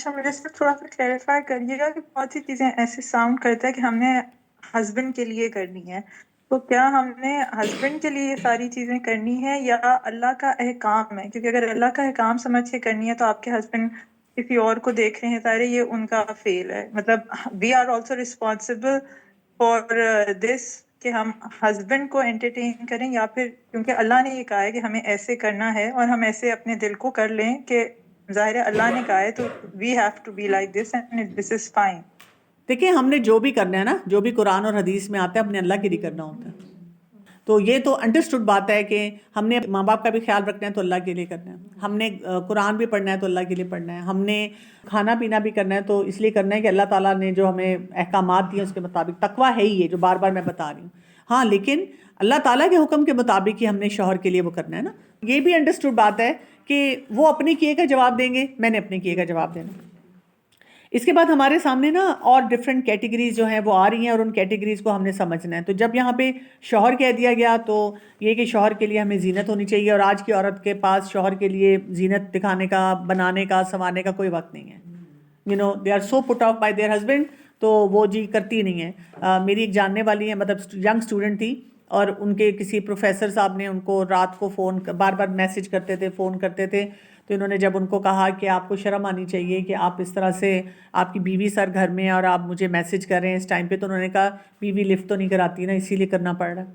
اچھا مجھے صرف تھوڑا سا کلیریفائی کریے گا کہ بہت سی چیزیں ایسے ساؤنڈ کرتا ہے کہ ہم نے ہسبینڈ کے لیے کرنی ہے، تو کیا ہم نے ہسبینڈ کے لیے یہ ساری چیزیں کرنی ہے یا اللہ کا احکام ہے؟ کیونکہ اگر اللہ کا احکام سمجھ کے کرنی ہے تو آپ کے ہسبینڈ کسی اور کو دیکھ رہے ہیں سارے، یہ ان کا فیل ہے. مطلب we are also responsible for this کہ ہم ہسبینڈ کو انٹرٹین کریں، یا پھر کیونکہ اللہ نے یہ کہا ہے کہ ہمیں ایسے کرنا ہے اور ہم ایسے اپنے دل کو کر لیں کہ ظاہر ہے اللہ نے کہا ہے تو we have to be like this and this is fine. دیکھیں ہم نے جو بھی کرنا ہے نا، جو بھی قرآن اور حدیث میں آتا ہے اپنے اللہ کے لیے کرنا ہوتا ہے. تو یہ تو انڈرسٹوڈ بات ہے کہ ہم نے ماں باپ کا بھی خیال رکھنا ہے تو اللہ کے لیے کرنا ہے، ہم نے قرآن بھی پڑھنا ہے تو اللہ کے لیے پڑھنا ہے، ہم نے کھانا پینا بھی کرنا ہے تو اس لیے کرنا ہے کہ اللہ تعالیٰ نے جو ہمیں احکامات دیے اس کے مطابق. تقویٰ ہے ہی یہ جو بار بار میں بتا رہی ہوں. ہاں لیکن اللہ تعالیٰ کے حکم کے مطابق ہی ہم نے شوہر کے لیے وہ کرنا ہے نا. یہ بھی انڈرسٹوڈ بات ہے کہ وہ اپنے کیے کا جواب دیں گے، میں نے اپنے کیے کا جواب دینا. اس کے بعد ہمارے سامنے نا اور ڈفرینٹ کیٹیگریز جو ہیں وہ آ رہی ہیں اور ان کیٹیگریز کو ہم نے سمجھنا ہے. تو جب یہاں پہ شوہر کہہ دیا گیا تو یہ کہ شوہر کے لیے ہمیں زینت ہونی چاہیے، اور آج کی عورت کے پاس شوہر کے لیے زینت دکھانے کا، بنانے کا، سنوارنے کا کوئی وقت نہیں ہے. They are so put off by their husband, تو وہ جی کرتی نہیں ہے. میری ایک جاننے والی ہے، مطلب ینگ اسٹوڈنٹ تھی، اور ان کے کسی پروفیسر صاحب نے ان کو رات کو فون بار بار میسج کرتے تھے، فون کرتے تھے. تو انہوں نے جب ان کو کہا کہ آپ کو شرم آنی چاہیے کہ آپ اس طرح سے، آپ کی بیوی سر گھر میں اور آپ مجھے میسج کر رہے ہیں اس ٹائم پہ، تو انہوں نے کہا بیوی لفٹ تو نہیں کراتی نا، اسی لیے کرنا پڑ رہا ہے.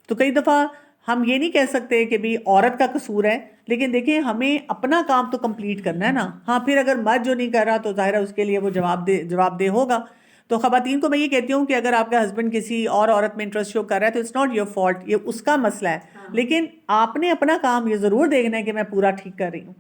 تو کئی دفعہ ہم یہ نہیں کہہ سکتے کہ بھی عورت کا قصور ہے، لیکن دیکھیں ہمیں اپنا کام تو کمپلیٹ کرنا ہے نا. ہاں پھر اگر مرد جو نہیں کر رہا تو ظاہر ہے اس کے لیے وہ جواب دہ ہوگا. تو خواتین کو میں یہ کہتی ہوں کہ اگر آپ کا ہسبینڈ کسی اور عورت میں انٹرسٹ شو کر رہا ہے تو اٹس ناٹ یور فالٹ، یہ اس کا مسئلہ ہے. لیکن آپ نے اپنا کام یہ ضرور دیکھنا ہے کہ میں پورا ٹھیک کر رہی ہوں،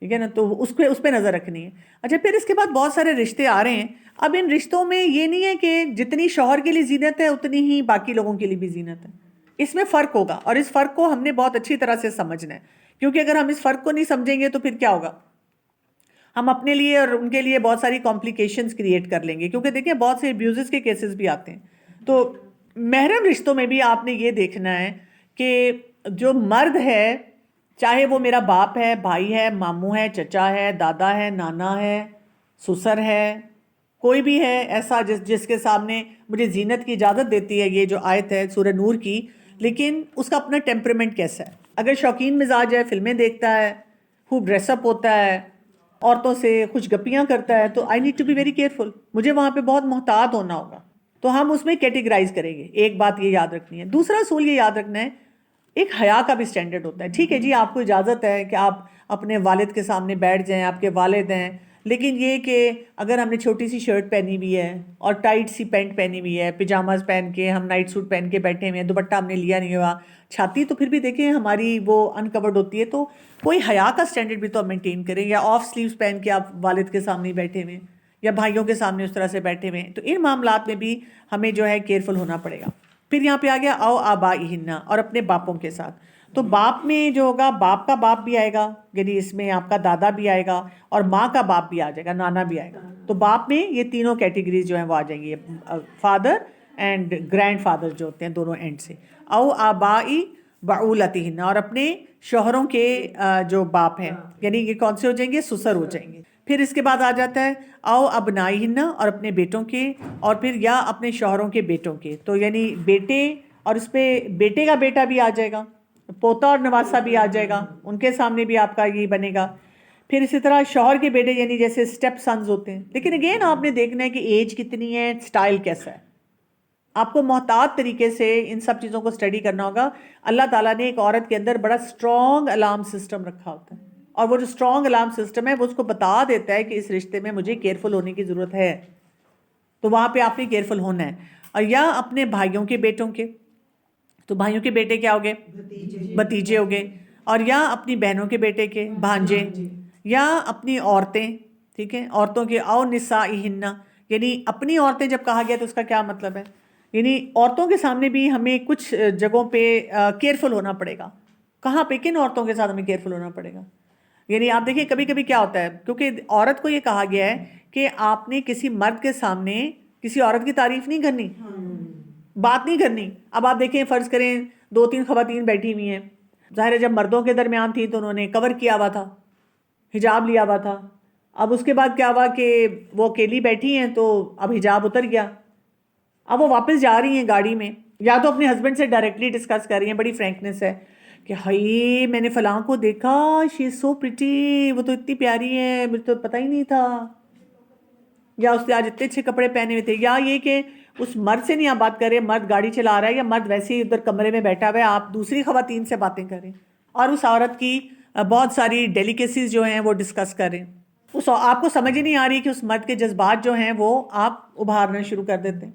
ٹھیک ہے نا. تو اس پہ نظر رکھنی ہے. اچھا پھر اس کے بعد بہت سارے رشتے آ رہے ہیں. اب ان رشتوں میں یہ نہیں ہے کہ جتنی شوہر کے لیے زینت ہے اتنی ہی باقی لوگوں کے لیے بھی زینت ہے. اس میں فرق ہوگا، اور اس فرق کو ہم نے بہت اچھی طرح سے سمجھنا ہے. کیونکہ اگر ہم اس فرق کو نہیں سمجھیں گے تو پھر کیا ہوگا، ہم اپنے لیے اور ان کے لیے بہت ساری کمپلیکیشنز کریٹ کر لیں گے. کیونکہ دیکھیں بہت سے ابیوزز کے کیسز بھی آتے ہیں. تو محرم رشتوں میں بھی آپ نے یہ دیکھنا ہے کہ جو مرد ہے، چاہے وہ میرا باپ ہے، بھائی ہے، ماموں ہے، چچا ہے، دادا ہے، نانا ہے، سسر ہے، کوئی بھی ہے ایسا جس کے سامنے مجھے زینت کی اجازت دیتی ہے یہ جو آیت ہے سورہ نور کی، لیکن اس کا اپنا ٹیمپرمنٹ کیسا ہے. اگر شوقین مزاج ہے، فلمیں دیکھتا ہے، خوب ڈریس اپ ہوتا ہے، عورتوں سے خوش گپیاں کرتا ہے، تو I need to be very careful, مجھے وہاں پہ بہت محتاط ہونا ہوگا. تو ہم اس میں کیٹیگرائز کریں گے. ایک بات یہ یاد رکھنی ہے. دوسرا اصول یہ یاد رکھنا ہے، ایک حیا کا بھی سٹینڈرڈ ہوتا ہے. ٹھیک ہے جی، آپ کو اجازت ہے کہ آپ اپنے والد کے سامنے بیٹھ جائیں، آپ کے والد ہیں، لیکن یہ کہ اگر ہم نے چھوٹی سی شرٹ پہنی ہوئی ہے اور ٹائٹ سی پینٹ پہنی ہوئی ہے، پجاماز پہن کے، ہم نائٹ سوٹ پہن کے بیٹھے ہوئے ہیں، دوپٹہ ہم نے لیا نہیں ہوا، چھاتی تو پھر بھی دیکھیں ہماری وہ انکورڈ ہوتی ہے، تو کوئی حیا کا سٹینڈرڈ بھی تو ہم مینٹین کریں. یا آف سلیوز پہن کے آپ والد کے سامنے بیٹھے ہوئے ہیں یا بھائیوں کے سامنے اس طرح سے بیٹھے ہوئے ہیں، تو ان معاملات میں بھی ہمیں جو ہے کیئرفل ہونا پڑے گا. پھر یہاں پہ آ گیا او آبائہن، اور اپنے باپوں کے ساتھ. تو باپ میں جو ہوگا، باپ کا باپ بھی آئے گا، یعنی اس میں آپ کا دادا بھی آئے گا، اور ماں کا باپ بھی آ جائے گا، نانا بھی آئے گا. تو باپ میں یہ تینوں کیٹیگریز جو ہیں وہ آ جائیں گی، فادر اینڈ گرینڈ فادر جو ہوتے ہیں دونوں اینڈ سے. او آبائی بعولتہن، اور اپنے شوہروں کے جو باپ ہیں، یعنی یہ کون سے ہو جائیں گے، سسر ہو جائیں گے. پھر اس کے بعد آ جاتا ہے او ابنائہن، اور اپنے بیٹوں کے، اور پھر یا اپنے شوہروں کے بیٹوں کے. تو یعنی بیٹے، اور اس پہ بیٹے کا بیٹا بھی آ جائے گا، پوتا اور نواسا بھی آ جائے گا، ان کے سامنے بھی آپ کا یہ بنے گا. پھر اسی طرح شوہر کے بیٹے، یعنی جیسے اسٹیپ سنز ہوتے ہیں. لیکن اگین آپ نے دیکھنا ہے کہ ایج کتنی ہے، سٹائل کیسا ہے. آپ کو محتاط طریقے سے ان سب چیزوں کو سٹڈی کرنا ہوگا. اللہ تعالیٰ نے ایک عورت کے اندر بڑا اسٹرانگ الارم سسٹم رکھا ہوتا ہے، اور وہ جو اسٹرانگ الارم سسٹم ہے وہ اس کو بتا دیتا ہے کہ اس رشتے میں مجھے کیئرفل ہونے کی ضرورت ہے. تو وہاں پہ آپ نے کیئرفل ہونا ہے. اور یا اپنے بھائیوں کے بیٹوں کے، تو بھائیوں کے بیٹے کیا ہوگے، بھتیجے ہو گئے. اور یا اپنی بہنوں کے بیٹے کے بھانجے، یا اپنی عورتیں، ٹھیک ہے، عورتوں کے او نسائہن، یعنی اپنی عورتیں جب کہا گیا تو اس کا کیا مطلب ہے، یعنی عورتوں کے سامنے بھی ہمیں کچھ جگہوں پہ کیئرفل ہونا پڑے گا. کہاں پہ، کن عورتوں کے ساتھ ہمیں کیئرفل ہونا پڑے گا. یعنی آپ دیکھیں کبھی کبھی کیا ہوتا ہے، کیونکہ عورت کو یہ کہا گیا ہے کہ آپ نے کسی مرد کے سامنے کسی عورت کی تعریف نہیں کرنی، بات نہیں کرنی. اب آپ دیکھیں فرض کریں 2-3 خواتین بیٹھی ہوئی ہیں، ظاہر ہے جب مردوں کے درمیان تھی تو انہوں نے کور کیا ہوا تھا، حجاب لیا ہوا تھا، اب اس کے بعد کیا ہوا کہ وہ اکیلی بیٹھی ہیں تو اب حجاب اتر گیا. اب وہ واپس جا رہی ہیں گاڑی میں, یا تو اپنے ہسبینڈ سے ڈائریکٹلی ڈسکس کر رہی ہیں, بڑی فرینکنیس ہے کہ ہائی میں نے فلاں کو دیکھا, شی از سو پریٹی, وہ تو اتنی پیاری ہے, مجھے تو پتہ ہی نہیں تھا, یا اس نے آج اتنے اچھے کپڑے پہنے ہوئے تھے. یا یہ کہ اس مرد سے نہیں آپ بات کر رہے, مرد گاڑی چلا رہا ہے یا مرد ویسے ہی ادھر کمرے میں بیٹھا ہوا ہے, آپ دوسری خواتین سے باتیں کریں اور اس عورت کی بہت ساری ڈیلیکیسیز جو ہیں وہ ڈسکس کریں. اس آپ کو سمجھ ہی نہیں آ رہی کہ اس مرد کے جذبات جو ہیں وہ آپ ابھارنا شروع کر دیتے ہیں.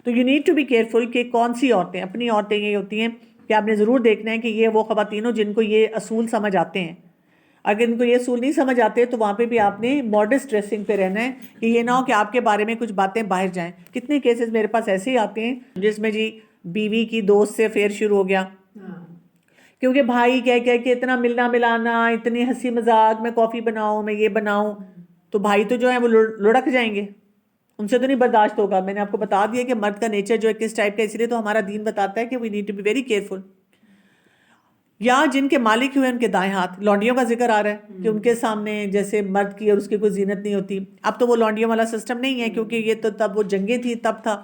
تو you need to be careful کہ کون سی عورتیں, اپنی عورتیں یہ ہوتی ہیں کہ آپ نے ضرور دیکھنا ہے کہ یہ وہ خواتین ہو جن کو یہ اصول سمجھ آتے ہیں. اگر ان کو یہ اصول نہیں سمجھ آتے تو وہاں پہ بھی آپ نے ماڈسٹ ڈریسنگ پہ رہنا ہے, کہ یہ نہ ہو کہ آپ کے بارے میں کچھ باتیں باہر جائیں. کتنے کیسز میرے پاس ایسے ہی آتے ہیں جس میں جی بیوی کی دوست سے افیئر شروع ہو گیا, کیونکہ بھائی کہہ کے اتنا ملنا ملانا, اتنی ہنسی مذاق, میں کافی بناؤں, میں یہ بناؤں, تو بھائی تو جو ہے وہ لڑک جائیں گے, ان سے تو نہیں برداشت ہوگا. میں نے آپ کو بتا دیا کہ مرد کا نیچر جو ہے کس ٹائپ کا, اس لیے تو ہمارا دین بتاتا ہے کہ we need to be very careful. یا جن کے مالک ہوئے ان کے دائیں ہاتھ, لونڈیوں کا ذکر آ رہا ہے کہ ان کے سامنے جیسے مرد کی اور اس کی کوئی زینت نہیں ہوتی. اب تو وہ لونڈیوں والا سسٹم نہیں ہے, کیونکہ یہ تو تب وہ جنگیں تھی تب تھا.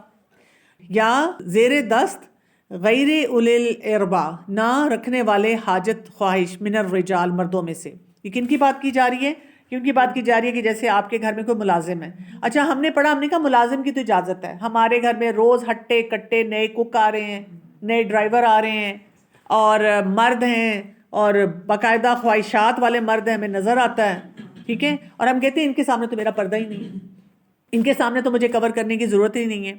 یا زیر دست غیر اولل الاربا, نہ رکھنے والے حاجت خواہش من الرجال, مردوں میں سے. یہ کن کی بات کی جا رہی ہے؟ کیوں کی بات کی جا رہی ہے کہ جیسے آپ کے گھر میں کوئی ملازم ہے. اچھا ہم نے پڑھا, ہم نے کہا ملازم کی تو اجازت ہے, ہمارے گھر میں روز ہٹے کٹے نئے کک آ رہے ہیں, نئے ڈرائیور آ رہے ہیں, اور مرد ہیں, اور باقاعدہ خواہشات والے مرد ہیں, ہمیں نظر آتا ہے, ٹھیک ہے, اور ہم کہتے ہیں ان کے سامنے تو میرا پردہ ہی نہیں ہے, ان کے سامنے تو مجھے کور کرنے کی ضرورت ہی نہیں ہے.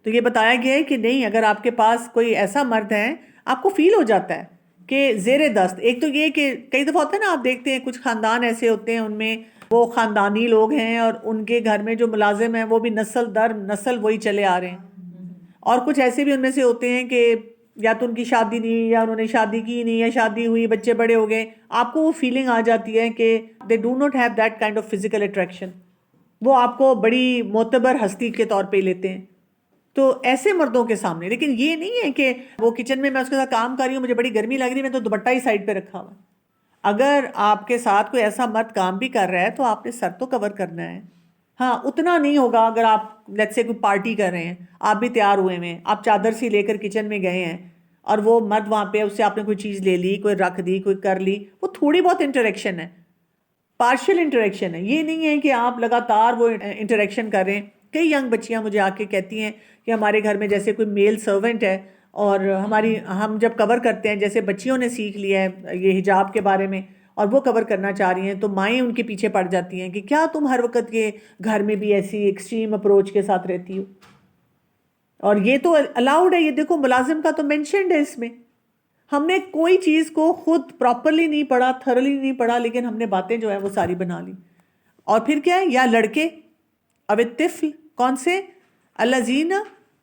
تو یہ بتایا گیا ہے کہ نہیں, اگر آپ کے پاس کوئی ایسا مرد ہے, آپ کو فیل ہو جاتا ہے کہ زیر دست. ایک تو یہ کہ کئی دفعہ ہوتا ہے نا, آپ دیکھتے ہیں کچھ خاندان ایسے ہوتے ہیں, ان میں وہ خاندانی لوگ ہیں اور ان کے گھر میں جو ملازم ہیں وہ بھی نسل در نسل وہی چلے آ رہے ہیں. اور کچھ ایسے بھی ان میں سے ہوتے ہیں کہ یا تو ان کی شادی نہیں, یا انہوں نے شادی کی نہیں, یا شادی ہوئی بچے بڑے ہو گئے, آپ کو وہ فیلنگ آ جاتی ہے کہ they do not have that kind of physical attraction, وہ آپ کو بڑی معتبر ہستی کے طور پہ لیتے ہیں. تو ایسے مردوں کے سامنے, لیکن یہ نہیں ہے کہ وہ کچن میں اس کے ساتھ کام کر رہی ہوں, مجھے بڑی گرمی لگ رہی ہے, میں تو دوپٹہ ہی سائڈ پہ رکھا ہوا. اگر آپ کے ساتھ کوئی ایسا مرد کام بھی کر رہا ہے تو آپ نے سر تو کور کرنا ہے. ہاں اتنا نہیں ہوگا اگر آپ لیٹس سے کوئی پارٹی کر رہے ہیں, آپ بھی تیار ہوئے ہیں, آپ چادر سی لے کر کچن میں گئے ہیں, اور وہ مرد وہاں پہ, اس سے آپ نے کوئی چیز لے لی, کوئی رکھ دی, کوئی کر لی, وہ تھوڑی بہت انٹریکشن ہے, پارشل انٹریکشن ہے. یہ نہیں ہے کہ آپ لگاتار وہ انٹریکشن کر رہے ہیں. کئی ینگ بچیاں مجھے آ کے کہتی ہیں کہ ہمارے گھر میں جیسے کوئی میل سرونٹ ہے, اور ہم جب کور کرتے ہیں, جیسے بچیوں نے سیکھ لیا ہے یہ حجاب کے بارے میں, اور وہ کور کرنا چاہ رہی ہیں, تو مائیں ان کے پیچھے پڑ جاتی ہیں کہ کیا تم ہر وقت یہ گھر میں بھی ایسی ایکسٹریم اپروچ کے ساتھ رہتی ہو. اور یہ تو الاؤڈ ہے, یہ دیکھو ملازم کا تو مینشنڈ ہے اس میں. ہم نے کوئی چیز کو خود پراپرلی نہیں پڑھا, تھرلی نہیں پڑھا, لیکن ہم نے باتیں جو ہیں وہ ساری بنا لی. اور پھر کیا ہے, یا لڑکے اب الطفل, کون سے, الذین,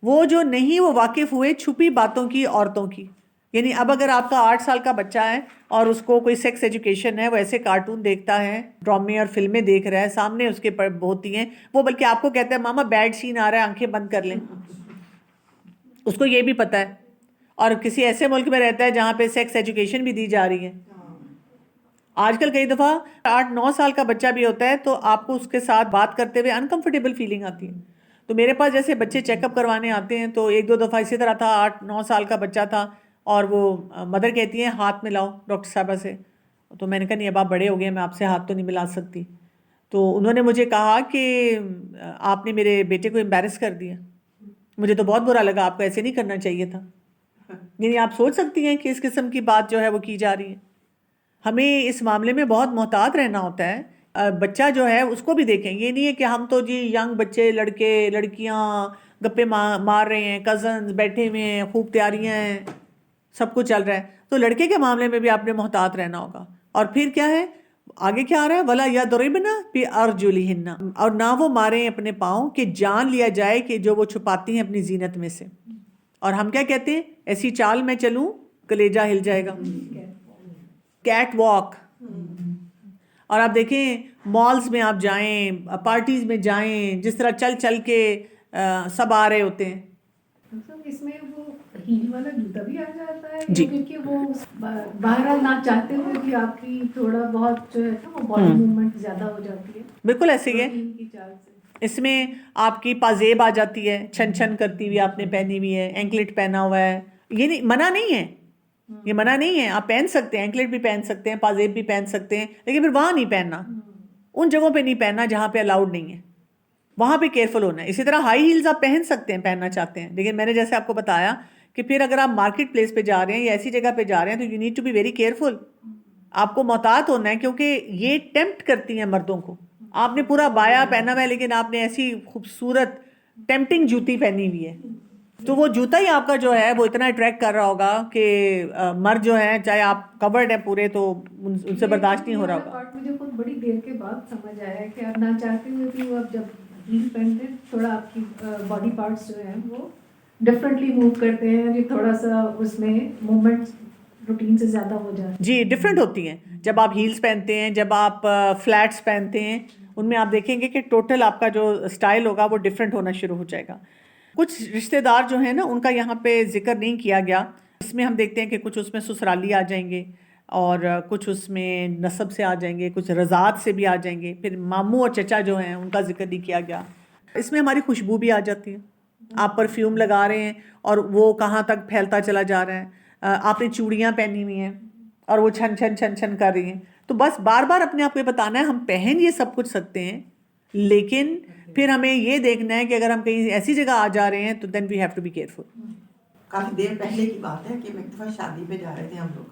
وہ جو نہیں وہ واقف ہوئے چھپی باتوں کی عورتوں کی. یعنی اب اگر آپ کا 8 سال کا بچہ ہے اور اس کو کوئی سیکس ایجوکیشن ہے, وہ ایسے کارٹون دیکھتا ہے, ڈرامے اور فلمیں دیکھ رہا ہے, سامنے اس کے ہوتی ہیں, وہ بلکہ آپ کو کہتا ہے ماما بیڈ سین آ رہا ہے, آنکھیں بند کر لیں, اس کو یہ بھی پتہ ہے. اور کسی ایسے ملک میں رہتا ہے جہاں پہ سیکس ایجوکیشن بھی دی جا رہی ہے. آج کل کئی دفعہ 8-9 سال کا بچہ بھی ہوتا ہے تو آپ کو اس کے ساتھ بات کرتے ہوئے انکمفرٹیبل فیلنگ آتی ہے. تو میرے پاس جیسے بچے چیک اپ کروانے آتے ہیں, تو 1-2 دفعہ اسی طرح تھا, 8-9 سال کا بچہ تھا, اور وہ مدر کہتی ہیں ہاتھ ملاؤ ڈاکٹر صاحبہ سے. تو میں نے کہا نہیں, اب آپ بڑے ہو گئے, میں آپ سے ہاتھ تو نہیں ملا سکتی. تو انہوں نے مجھے کہا کہ آپ نے میرے بیٹے کو امبیرس کر دیا. مجھے تو بہت برا لگا, آپ کو ایسے نہیں کرنا چاہیے تھا. یعنی آپ سوچ سکتی ہیں کہ اس قسم کی بات جو ہے وہ کی جا رہی ہے. ہمیں اس معاملے میں بہت محتاط رہنا ہوتا ہے. بچہ جو ہے اس کو بھی دیکھیں, یہ نہیں ہے کہ ہم تو جی ینگ بچے, لڑکے لڑکیاں گپے مار رہے ہیں, کزنز بیٹھے ہوئے ہیں, خوب تیاریاں ہیں, سب کچھ چل رہا ہے. تو لڑکے کے معاملے میں بھی آپ نے محتاط رہنا ہوگا. اور پھر کیا ہے آگے, کیا آ رہا ہے, وَلَا يَضْرِبْنَ بِأَرْجُلِهِنَّ, اور نہ وہ ماریں اپنے پاؤں, کہ جان لیا جائے کہ جو وہ چھپاتی ہیں اپنی زینت میں سے. اور ہم کیا کہتے ہیں, ایسی چال میں چلوں کلیجہ ہل جائے گا, کیٹ واک. اور آپ دیکھیں مالز میں آپ جائیں, پارٹیز میں جائیں, جس طرح چل چل کے سب آ رہے ہوتے ہیں. اس میں وہ ہیل والا جوتا بھی آ جاتا ہے جی کیونکہ وہ بہرحال نہ چاہتے ہوئے بھی آپ کی تھوڑا بہت جو ہے نا وہ باڈی موومنٹ زیادہ ہو جاتی ہے بالکل ایسے ہی ہے. روٹین کی چال سے. اس میں آپ کی پازیب آ جاتی ہے, چھن چھن کرتی ہوئی آپ نے پہنی ہوئی ہے, اینکلٹ پہنا ہوا ہے, یہ نہیں منع نہیں ہے, یہ منع نہیں ہے, آپ پہن سکتے ہیں, اینکلٹ بھی پہن سکتے ہیں, پازیب بھی پہن سکتے ہیں, لیکن پھر وہاں نہیں پہننا, ان جگہوں پہ نہیں پہننا جہاں پہ الاؤڈ نہیں ہے, وہاں پہ کیئرفل ہونا ہے. اسی طرح ہائی ہیلز آپ پہن سکتے ہیں, پہننا چاہتے ہیں, لیکن میں نے جیسے آپ کو بتایا کہ پھر اگر آپ مارکیٹ پلیس پہ جا رہے ہیں یا ایسی جگہ پہ جا رہے ہیں تو you need to be very careful. آپ کو محتاط ہونا ہے کیونکہ یہ ٹیمپٹ کرتی ہیں مردوں کو. آپ نے پورا بایا پہنا ہوا ہے لیکن آپ نے ایسی خوبصورت ٹیمپٹنگ جوتی پہنی ہوئی ہے, تو وہ جوتا ہی آپ کا جو ہے وہ اتنا اٹریکٹ کر رہا ہوگا کہ مرد جو ہے چاہے آپ کورڈ ہیں پورے تو ان سے برداشت نہیں ہو رہا ہوگا. مجھے خود بڑی دیر کے بعد سمجھ آیا کہ آپ نہ چاہتے ہوئے بھی وہ اب جب ہیل پہنتے ہیں تھوڑا آپ کی باڈی پارٹس جو ہیں وہ ڈفرینٹلی موو کرتے ہیں, یہ تھوڑا سا اس میں موومنٹ روٹین سے زیادہ ہو جاتا ہے. جی ڈفرینٹ ہوتی ہیں جب آپ ہیلز پہنتے ہیں, جب آپ فلیٹس پہنتے ہیں, ان میں آپ دیکھیں گے کہ ٹوٹل آپ کا جو اسٹائل ہوگا وہ ڈفرینٹ ہونا شروع ہو جائے گا. کچھ رشتہ دار جو ہیں نا ان کا یہاں پہ ذکر نہیں کیا گیا, اس میں ہم دیکھتے ہیں کہ کچھ اس میں سسرالی آ جائیں گے اور کچھ اس میں نسب سے آ جائیں گے, کچھ رضاعت سے بھی آ جائیں گے, پھر ماموں اور چچا جو ہیں ان کا ذکر نہیں کیا گیا. اس میں ہماری خوشبو بھی آ جاتی ہے, آپ پرفیوم لگا رہے ہیں اور وہ کہاں تک پھیلتا چلا جا رہا ہے, آپ نے چوڑیاں پہنی ہوئی ہیں اور وہ چھن چھن چھن چھن کر رہی ہیں, تو بس بار بار اپنے آپ کو یہ بتانا ہے ہم پہن یہ سب کچھ سکتے ہیں, لیکن پھر ہمیں یہ دیکھنا ہے کہ اگر ہم کہیں ایسی جگہ آ جا رہے ہیں تو then we have to be careful. کافی دیر پہلے کی بات ہے کہ میں ایک دفعہ شادی پہ جا رہے تھے ہم لوگ,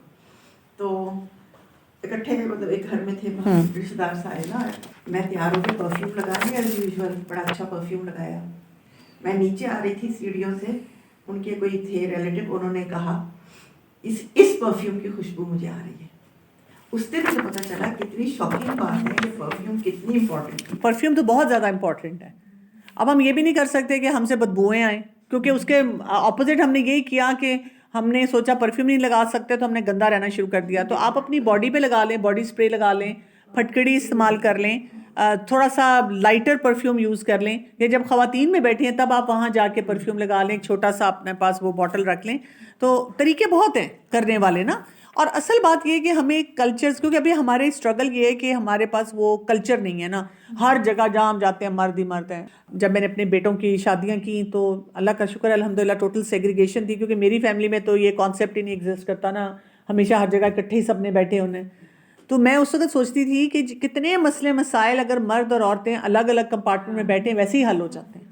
تو اکٹھے مطلب ایک گھر میں تھے, رشتے دار سارے نا, میں تیار ہو کے پرفیوم لگا لیا ایز یوزول, بڑا اچھا پرفیوم لگایا. میں نیچے آ رہی تھی سیڑھیوں سے, ان کے کوئی تھے ریلیٹو, انہوں نے کہا اس پرفیوم کی خوشبو مجھے آ رہی ہے. اس دن مجھے پتہ چلا کتنی شاکنگ بات ہے کہ پرفیوم کتنی امپورٹنٹ ہے. پرفیوم تو بہت زیادہ امپورٹنٹ ہے. اب ہم یہ بھی نہیں کر سکتے کہ ہم سے بدبوئیں آئیں, کیونکہ اس کے اپوزٹ ہم نے یہی کیا کہ ہم نے سوچا پرفیوم نہیں لگا سکتے تو ہم نے گندا رہنا شروع کر دیا. تو آپ اپنی باڈی پہ لگا لیں, باڈی اسپرے لگا لیں, پھٹکڑی استعمال کر لیں, تھوڑا سا لائٹر پرفیوم یوز کر لیں, یا جب خواتین میں بیٹھی ہیں تب آپ وہاں جا کے پرفیوم لگا لیں, ایک چھوٹا سا اپنے پاس وہ باٹل رکھ لیں. تو طریقے بہت ہیں کرنے والے نا. اور اصل بات یہ ہے کہ ہمیں کلچرز, کیونکہ ابھی ہمارے اسٹرگل یہ ہے کہ ہمارے پاس وہ کلچر نہیں ہے نا, ہر جگہ جہاں ہم جاتے ہیں مرد ہی مرد ہیں. جب میں نے اپنے بیٹوں کی شادیاں کی تو اللہ کا شکر الحمدللہ ٹوٹل سیگریگیشن تھی, کیونکہ میری فیملی میں تو یہ کانسیپٹ ہی نہیں ایگزسٹ کرتا نا, ہمیشہ ہر جگہ اکٹھے ہی سب نے بیٹھے ہونے. تو میں اس وقت سوچتی تھی کہ کتنے مسئلے مسائل اگر مرد اور عورتیں الگ الگ کمپارٹمنٹ میں بیٹھیں ویسے ہی حل ہو جاتے ہیں.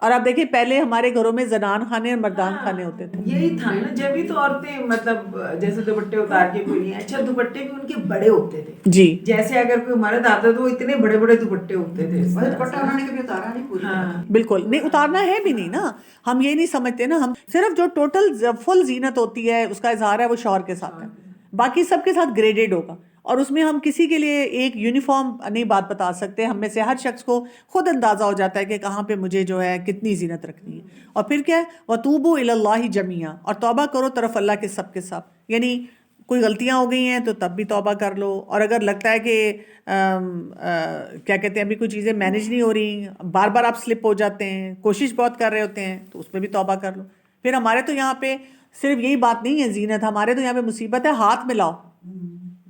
اور آپ دیکھیں پہلے ہمارے گھروں میں زنان خانے اور مردان خانے ہوتے تھے. یہی تھا نا, جب بھی تو عورتیں مطلب جیسے دوپٹے اتار کے کوئی نہیں, اچھا دوپٹے بھی ان کے بڑے ہوتے تھے. جی جیسے اگر کوئی مرد آتا تو وہ اتنے بڑے بڑے دوپٹے ہوتے تھے, دوپٹہ انہوں نے کبھی اتارا نہیں پوری طرح. بالکل نہیں, اتارنا ہے بھی نہیں نا. ہم یہ نہیں سمجھتے نا, ہم صرف جو ٹوٹل فل زینت ہوتی ہے اس کا اظہار ہے وہ شوہر کے ساتھ ہے, باقی سب کے ساتھ گریڈیڈ ہوگا. اور اس میں ہم کسی کے لیے ایک یونیفارم نہیں بات بتا سکتے. ہم میں سے ہر شخص کو خود اندازہ ہو جاتا ہے کہ کہاں پہ مجھے جو ہے کتنی زینت رکھنی ہے. اور پھر کیا ہے, وَتُوبُوا إِلَى اللَّهِ جَمِيعًا, اور توبہ کرو طرف اللہ کے سب کے سب. یعنی کوئی غلطیاں ہو گئی ہیں تو تب بھی توبہ کر لو, اور اگر لگتا ہے کہ کیا کہتے ہیں ابھی کوئی چیزیں مینیج نہیں ہو رہی, بار بار آپ سلپ ہو جاتے ہیں, کوشش بہت کر رہے ہوتے ہیں, تو اس میں بھی توبہ کر لو. پھر ہمارے تو یہاں پہ صرف یہی بات نہیں ہے زینت, ہمارے تو یہاں پہ مصیبت ہے ہاتھ ملاؤ.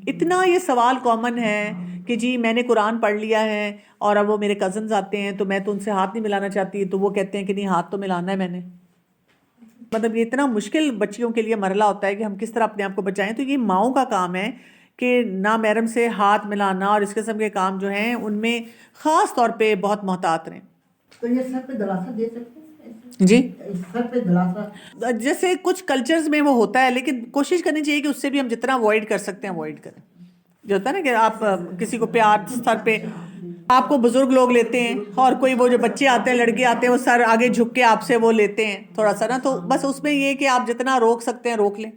اتنا یہ سوال کامن ہے کہ جی میں نے قرآن پڑھ لیا ہے اور اب وہ میرے کزنز آتے ہیں تو میں تو ان سے ہاتھ نہیں ملانا چاہتی, تو وہ کہتے ہیں کہ نہیں ہاتھ تو ملانا ہے میں نے. مطلب یہ اتنا مشکل بچیوں کے لیے مرحلہ ہوتا ہے کہ ہم کس طرح اپنے آپ کو بچائیں. تو یہ ماؤں کا کام ہے کہ نامحرم سے ہاتھ ملانا اور اس قسم کے کام جو ہیں ان میں خاص طور پہ بہت محتاط رہیں. تو یہ سر پہ دلاسا دے سکتے ہیں جی سر پہ دلاسا, جیسے کچھ کلچرز میں وہ ہوتا ہے, لیکن کوشش کرنی چاہیے کہ اس سے بھی ہم جتنا اوائڈ کر سکتے ہیں اوائڈ کریں. جو ہوتا ہے نا کہ آپ کسی کو پیار سر پہ, آپ کو بزرگ لوگ لیتے ہیں اور کوئی وہ جو بچے آتے ہیں لڑکے آتے ہیں وہ سر آگے جھک کے آپ سے وہ لیتے ہیں تھوڑا سا نا, تو بس اس میں یہ کہ آپ جتنا روک سکتے ہیں روک لیں,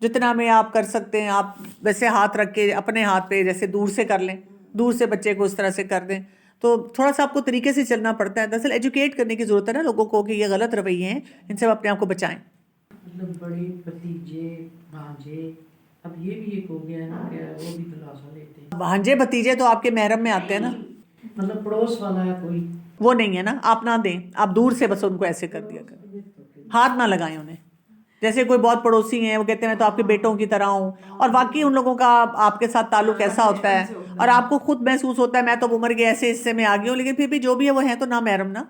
جتنا میں آپ کر سکتے ہیں آپ ویسے ہاتھ رکھ کے اپنے ہاتھ پہ جیسے دور سے کر لیں, دور سے بچے کو اس طرح سے کر دیں. تو تھوڑا سا آپ کو طریقے سے چلنا پڑتا ہے. دراصل ایجوکیٹ کرنے کی ضرورت ہے نا لوگوں کو کہ یہ غلط رویے ہیں, ان سے اپنے آپ کو بچائیں. مطلب بڑے بھتیجے بھانجے, اب یہ بھی ایک ہو گیا ہے نا کہ وہ بھی دلاسا لیتے ہیں. بھانجے بھتیجے تو آپ کے محرم میں آتے ہیں نا, مطلب پڑوس والا ہے کوئی, وہ نہیں ہے نا, آپ نہ دیں, آپ دور سے بس ان کو ایسے کر دیا کریں. ہاتھ نہ لگائیں انہیں. جیسے کوئی بہت پڑوسی ہیں وہ کہتے ہیں میں تو آپ کے بیٹوں کی طرح ہوں, اور واقعی ان لوگوں کا آپ کے ساتھ تعلق ایسا ہوتا ہے اور آپ کو خود محسوس ہوتا ہے میں تو عمر کے ایسے حصے میں آ گئی ہوں, لیکن پھر بھی جو بھی ہے وہ ہیں تو نامحرم نا,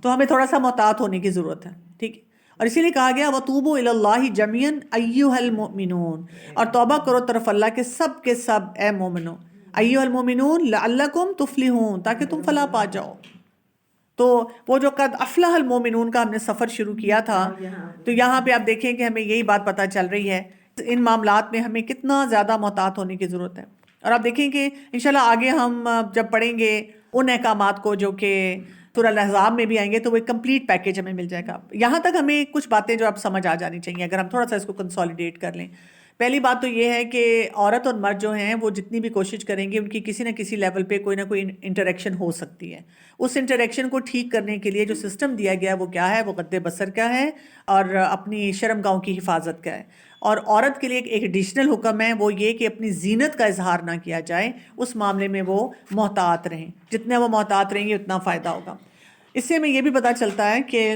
تو ہمیں تھوڑا سا محتاط ہونے کی ضرورت ہے. ٹھیک ہے, اور اسی لیے کہا گیا وَتُوبُوا إِلَى اللَّهِ جَمِيعًا أَيُّهَا الْمُؤْمِنُونَ, اور توبہ کرو طرف اللہ کے سب اے مومنو, أَيُّهَا الْمُؤْمِنُونَ لَعَلَّكُمْ تُفْلِحُونَ, تاکہ تم فلاح پا جاؤ. تو وہ جو قد افلح المومنون کا ہم نے سفر شروع کیا تھا, تو یہاں پہ آپ دیکھیں کہ ہمیں یہی بات پتہ چل رہی ہے ان معاملات میں ہمیں کتنا زیادہ محتاط ہونے کی ضرورت ہے. اور آپ دیکھیں کہ انشاءاللہ آگے ہم جب پڑھیں گے ان احکامات کو جو کہ سورہ الاحزاب میں بھی آئیں گے, تو وہ ایک کمپلیٹ پیکیج ہمیں مل جائے گا. یہاں تک ہمیں کچھ باتیں جو اب سمجھ آ جانی چاہیے اگر ہم تھوڑا سا اس کو کنسالیڈیٹ کر لیں. پہلی بات تو یہ ہے کہ عورت اور مرد جو ہیں وہ جتنی بھی کوشش کریں گے ان کی کسی نہ کسی لیول پہ کوئی نہ کوئی انٹریکشن ہو سکتی ہے. اس انٹریکشن کو ٹھیک کرنے کے لیے جو سسٹم دیا گیا ہے وہ کیا ہے, وہ غض بصر کا ہے اور اپنی شرم گاہوں کی حفاظت کا ہے. اور عورت کے لیے ایک ایڈیشنل حکم ہے, وہ یہ کہ اپنی زینت کا اظہار نہ کیا جائے, اس معاملے میں وہ محتاط رہیں. جتنے وہ محتاط رہیں گے اتنا فائدہ ہوگا. اس سے ہمیں یہ بھی پتہ چلتا ہے کہ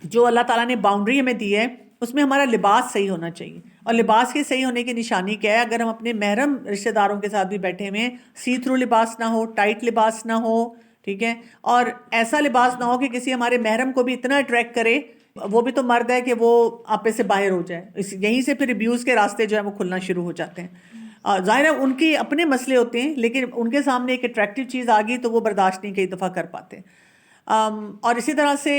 جو اللہ تعالیٰ نے باؤنڈری ہمیں دی ہے اس میں ہمارا لباس صحیح ہونا چاہیے. اور لباس کے صحیح ہونے کی نشانی کیا ہے, اگر ہم اپنے محرم رشتہ داروں کے ساتھ بھی بیٹھے ہوئے سی تھرو لباس نہ ہو, ٹائٹ لباس نہ ہو, ٹھیک ہے, اور ایسا لباس نہ ہو کہ کسی ہمارے محرم کو بھی اتنا اٹریکٹ کرے, وہ بھی تو مرد ہے کہ وہ آپے سے باہر ہو جائے. یہیں سے پھر ابیوز کے راستے جو ہیں وہ کھلنا شروع ہو جاتے ہیں. ظاہر ہے ان کے اپنے مسئلے ہوتے ہیں, لیکن ان کے سامنے ایک اٹریکٹیو چیز آ گئی تو وہ برداشت نہیں کئی دفعہ کر پاتے. اور اسی طرح سے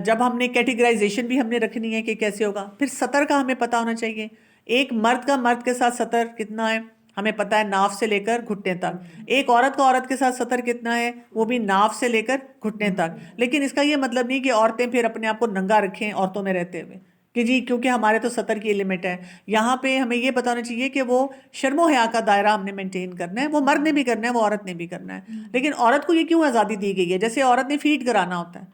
جب ہم نے کیٹیگرائزیشن بھی ہم نے رکھنی ہے کہ کیسے ہوگا. پھر سطر کا ہمیں پتہ ہونا چاہیے. ایک مرد کا مرد کے ساتھ سطر کتنا ہے ہمیں پتہ ہے, ناف سے لے کر گھٹنے تک. ایک عورت کا عورت کے ساتھ سطر کتنا ہے, وہ بھی ناف سے لے کر گھٹنے تک. لیکن اس کا یہ مطلب نہیں کہ عورتیں پھر اپنے آپ کو ننگا رکھیں عورتوں میں رہتے ہوئے کہ جی کیونکہ ہمارے تو سطر کی لمٹ ہے. یہاں پہ ہمیں یہ بتانا چاہیے کہ وہ شرم و حیا کا دائرہ ہم نے مینٹین کرنا ہے. وہ مرد نے بھی کرنا ہے, وہ عورت نے بھی کرنا ہے. لیکن عورت کو یہ کیوں آزادی دی گئی ہے, جیسے عورت نے فیڈ کرانا ہوتا ہے.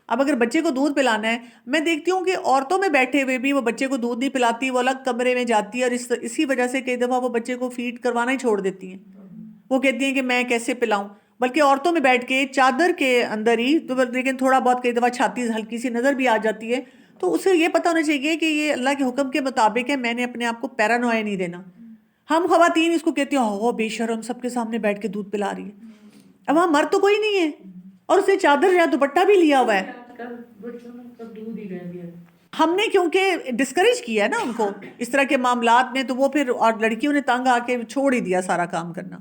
اب اگر بچے کو دودھ پلانا ہے, میں دیکھتی ہوں کہ عورتوں میں بیٹھے ہوئے بھی وہ بچے کو دودھ نہیں پلاتی, وہ الگ کمرے میں جاتی ہے, اور اسی وجہ سے کئی دفعہ وہ بچے کو فیڈ کروانا ہی چھوڑ دیتی ہیں. وہ کہتی ہیں کہ میں کیسے پلاؤں, بلکہ عورتوں میں بیٹھ کے چادر کے اندر ہی, لیکن تھوڑا بہت کئی دفعہ چھاتی ہلکی سی نظر بھی آ جاتی ہے. تو اسے یہ پتہ ہونا چاہیے کہ یہ اللہ کے حکم کے مطابق ہے, میں نے اپنے آپ کو پیرانویا نہیں دینا. ہم خواتین اس کو کہتی ہیں ہو بے شرم, سب کے سامنے بیٹھ کے دودھ پلا رہی ہے. اب وہاں مرد تو کوئی نہیں ہے, اور اسے چادر یا دوپٹہ بھی لیا ہوا ہے. ہم نے کیونکہ ڈسکریج کیا ہے نا ان کو اس طرح کے معاملات میں, تو وہ پھر اور لڑکیوں نے تنگ آ کے چھوڑ ہی دیا سارا کام کرنا.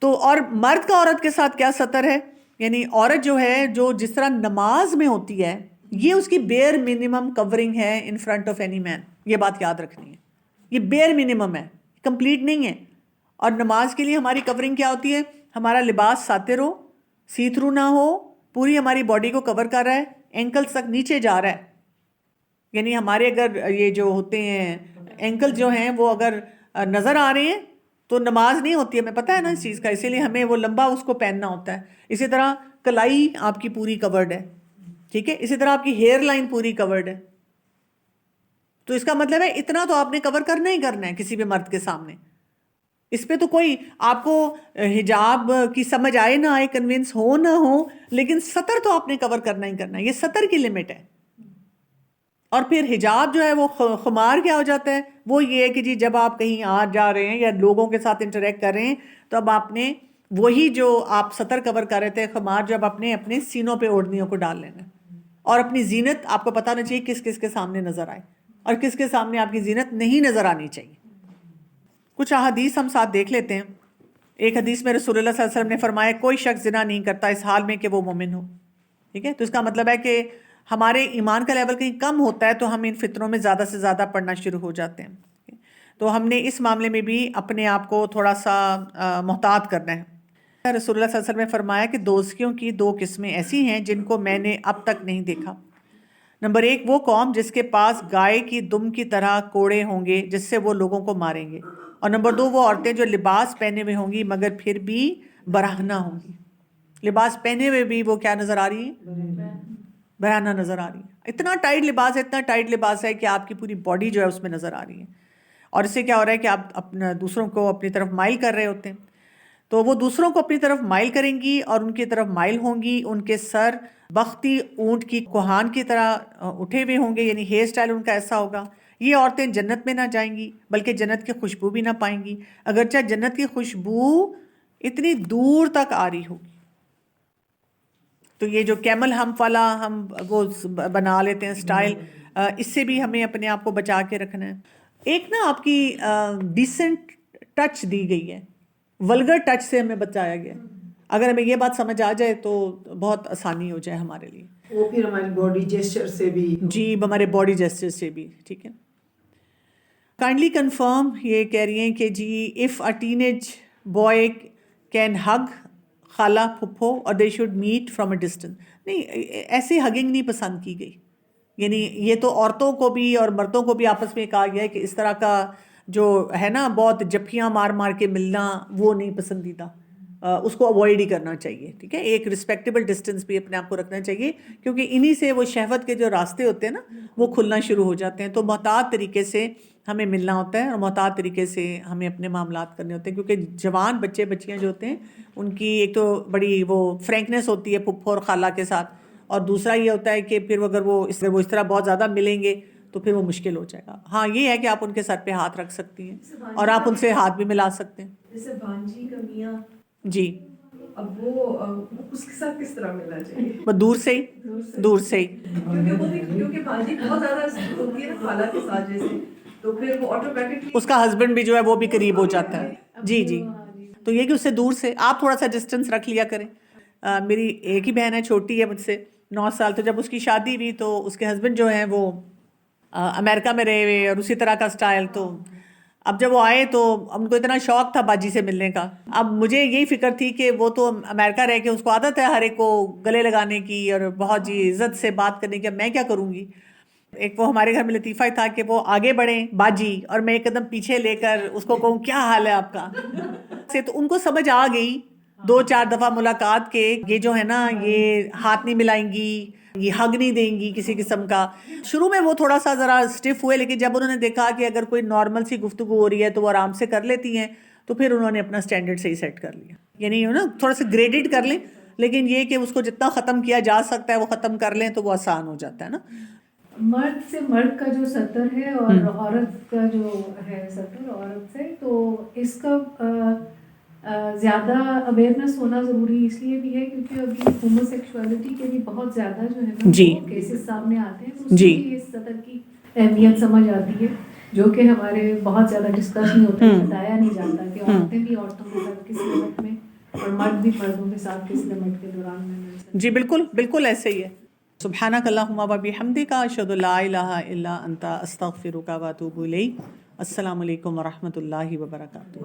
تو اور مرد کا عورت کے ساتھ کیا سطر ہے, یعنی عورت جو ہے جو جس طرح نماز میں ہوتی ہے, یہ اس کی بیئر منیمم کورنگ ہے ان فرنٹ آف اینی مین. یہ بات یاد رکھنی ہے, یہ بیئر منیمم ہے, کمپلیٹ نہیں ہے. اور نماز کے لیے ہماری کورنگ کیا ہوتی ہے, ہمارا لباس ساتر ہو, سی تھرو نہ ہو, پوری ہماری باڈی کو کور کر رہا ہے, اینکلز تک نیچے جا رہا ہے. یعنی ہمارے اگر یہ جو ہوتے ہیں اینکل جو ہیں وہ اگر نظر آ رہے ہیں تو نماز نہیں ہوتی ہے, ہمیں پتہ ہے نا اس چیز کا, اسی لیے ہمیں وہ لمبا اس کو پہننا ہوتا ہے. اسی طرح کلائی آپ کی پوری کورڈ ہے, ٹھیک ہے, اسی طرح آپ کی ہیئر لائن پوری کورڈ ہے. تو اس کا مطلب ہے اتنا تو آپ نے کور کرنا ہی کرنا ہے کسی بھی مرد کے سامنے. اس پہ تو کوئی آپ کو حجاب کی سمجھ آئے نہ آئے, کنونس ہو نہ ہو, لیکن سطر تو آپ نے کور کرنا ہی کرنا ہے. یہ سطر کی لمٹ ہے. اور پھر حجاب جو ہے وہ خمار کیا ہو جاتا ہے, وہ یہ ہے کہ جی جب آپ کہیں آ جا رہے ہیں یا لوگوں کے ساتھ انٹریکٹ کر رہے ہیں تو اب آپ نے وہی جو آپ سطر کور کر رہے تھے, خمار, جو اب اپنے سینوں پہ اوڑھنیوں کو ڈال لینا. اور اپنی زینت آپ کو پتہ ہونا چاہیے کس کس کے سامنے نظر آئے اور کس کے سامنے آپ کی زینت نہیں نظر آنی چاہیے. کچھ احادیث ہم ساتھ دیکھ لیتے ہیں. ایک حدیث میں رسول اللہ صلی اللہ علیہ وسلم نے فرمایا کوئی شخص زنا نہیں کرتا اس حال میں کہ وہ مومن ہو. ٹھیک ہے, تو اس کا مطلب ہے کہ ہمارے ایمان کا لیول کہیں کم ہوتا ہے تو ہم ان فتنوں میں زیادہ سے زیادہ پڑھنا شروع ہو جاتے ہیں. تو ہم نے اس معاملے میں بھی اپنے آپ کو تھوڑا سا محتاط کرنا ہے. رسول اللہ صلی اللہ علیہ وسلم نے فرمایا کہ دوزخیوں کی 2 قسمیں ایسی ہیں جن کو میں نے اب تک نہیں دیکھا. نمبر 1 وہ قوم جس کے پاس گائے کی دم کی طرح کوڑے ہوں گے جس سے وہ لوگوں کو ماریں گے. اور نمبر 2 وہ عورتیں جو لباس پہنے ہوئے ہوں گی مگر پھر بھی برہنہ ہوں گی. لباس پہنے ہوئے بھی وہ کیا نظر آ رہی ہیں, برہنہ نظر آ رہی ہے. اتنا ٹائٹ لباس ہے, اتنا ٹائٹ لباس ہے کہ آپ کی پوری باڈی جو ہے اس میں نظر آ رہی ہے. اور اس سے کیا ہو رہا ہے کہ آپ اپنا دوسروں کو اپنی طرف مائل کر رہے ہوتے ہیں. تو وہ دوسروں کو اپنی طرف مائل کریں گی اور ان کی طرف مائل ہوں گی. ان کے سر بختی اونٹ کی کوہان کی طرح اٹھے ہوئے ہوں گے، یعنی ہیئر اسٹائل ان کا ایسا ہوگا. یہ عورتیں جنت میں نہ جائیں گی بلکہ جنت کی خوشبو بھی نہ پائیں گی، اگرچہ جنت کی خوشبو اتنی دور تک آ رہی ہوگی. تو یہ جو کیمل ہمپ والا ہم وہ بنا لیتے ہیں اسٹائل، اس سے بھی ہمیں اپنے آپ کو بچا کے رکھنا ہے. ایک نا آپ کی ڈیسنٹ ٹچ دی گئی ہے، ولگر ٹچ سے ہمیں بچایا گیا. اگر ہمیں یہ بات سمجھ آ جائے تو بہت آسانی ہو جائے ہمارے لیے. وہ پھر ہماری باڈی جیسچر سے بھی، جی ہمارے باڈی جیسچر سے بھی. ٹھیک ہے. کائنڈلی کنفرم، یہ کہہ رہی ہیں کہ جی if a teenage boy can hug خالہ پھپھو اور they should meet from a distance. نہیں، ایسی ہگنگ نہیں پسند کی گئی. یعنی یہ تو عورتوں کو بھی اور مردوں کو بھی آپس میں کہا گیا ہے کہ اس طرح کا جو ہے نا بہت جپیاں مار مار کے ملنا وہ نہیں پسندیدہ، اس کو اوائڈ ہی کرنا چاہیے. ٹھیک ہے. ایک رسپیکٹیبل ڈسٹینس بھی اپنے آپ کو رکھنا چاہیے، کیونکہ انہی سے وہ شہوت کے جو راستے ہوتے ہیں نا وہ کھلنا شروع ہو جاتے ہیں. تو محتاط طریقے سے ہمیں ملنا ہوتا ہے اور محتاط طریقے سے ہمیں اپنے معاملات کرنے ہوتے ہیں، کیونکہ جوان بچے بچیاں جو ہوتے ہیں ان کی ایک تو بڑی وہ فرینکنیس ہوتی ہے پھپھو اور خالہ کے ساتھ، اور دوسرا یہ ہوتا ہے کہ پھر اگر وہ اس طرح بہت زیادہ ملیں گے تو پھر وہ مشکل ہو جائے گا. ہاں یہ ہے کہ آپ ان کے سر پہ ہاتھ رکھ سکتی ہیں اور آپ ان سے ہاتھ بھی ملا سکتے ہیں. جیسے بھانجی کا میاں، جی اب وہ اس کے ساتھ کس طرح ملنا چاہیے؟ وہ دور سے ہی کیونکہ وہ بھی کیونکہ بھانجی بہت زیادہ ہوتی ہے نا خالہ کے ساتھ جیسے، تو پھر وہ آٹومیٹکلی اس کا ہسبینڈ بھی جو ہے وہ بھی قریب ہو جاتا ہے. جی جی. تو یہ کہ اس سے دور سے آپ تھوڑا سا ڈسٹینس رکھ لیا کریں. میری ایک ہی بہن ہے، چھوٹی ہے مجھ سے 9 سال. تو جب اس کی شادی ہوئی تو اس کے ہسبینڈ جو ہیں وہ امریکہ میں رہے ہوئے اور اسی طرح کا سٹائل. تو اب جب وہ آئے تو ان کو اتنا شوق تھا باجی سے ملنے کا. اب مجھے یہی فکر تھی کہ وہ تو امریکہ رہ کے اس کو عادت ہے ہر ایک کو گلے لگانے کی اور بہت جی عزت سے بات کرنے کی، اب میں کیا کروں گی. ایک وہ ہمارے گھر میں لطیفہ تھا کہ وہ آگے بڑھیں باجی اور میں ایک قدم پیچھے لے کر اس کو کہوں کیا حال ہے آپ کا. تو ان کو سمجھ آ گئی 2-4 دفعہ ملاقات کے یہ جو ہے نا یہ ہاتھ نہیں ملائیں گی، یہ ہگ نہیں دیں گی کسی قسم کا. شروع میں وہ تھوڑا سا ذرا اسٹف ہوئے، لیکن جب انہوں نے دیکھا کہ اگر کوئی نارمل سی گفتگو ہو رہی ہے تو وہ آرام سے کر لیتی ہیں، تو پھر انہوں نے اپنا سٹینڈرڈ صحیح سیٹ کر لیا. یعنی نا تھوڑا سا گریڈڈ کر لیں، لیکن یہ کہ اس کو جتنا ختم کیا جا سکتا ہے وہ ختم کر لیں تو وہ آسان ہو جاتا ہے نا. مرد سے مرد کا جو سطر ہے اور عورت کا جو ہے سطر عورت سے، تو اس کا زیادہ اویئرنیس ہونا ضروری اس لیے بھی ہے کیونکہ ابھی ہومو سیکشوالٹی کے بھی بہت زیادہ جو ہے نا وہ کیسز سامنے آتے ہیں، تو اس میں بھی اس سطر کی اہمیت سمجھ آتی ہے، جو کہ ہمارے بہت زیادہ ڈسکس نہیں ہوتا، بتایا نہیں جاتا کہ عورتیں بھی عورتوں کے ساتھ کس لمٹ میں اور مرد بھی مردوں کے ساتھ کس لمٹ کے دوران میں مل سکتے. جی بالکل بالکل ایسے ہی ہے. سبحانک اللہم و بحمدک اشہد ان لا الہ الا انت استغفرک و اتوب الیک. السلام علیکم و رحمۃ اللہ وبرکاتہ.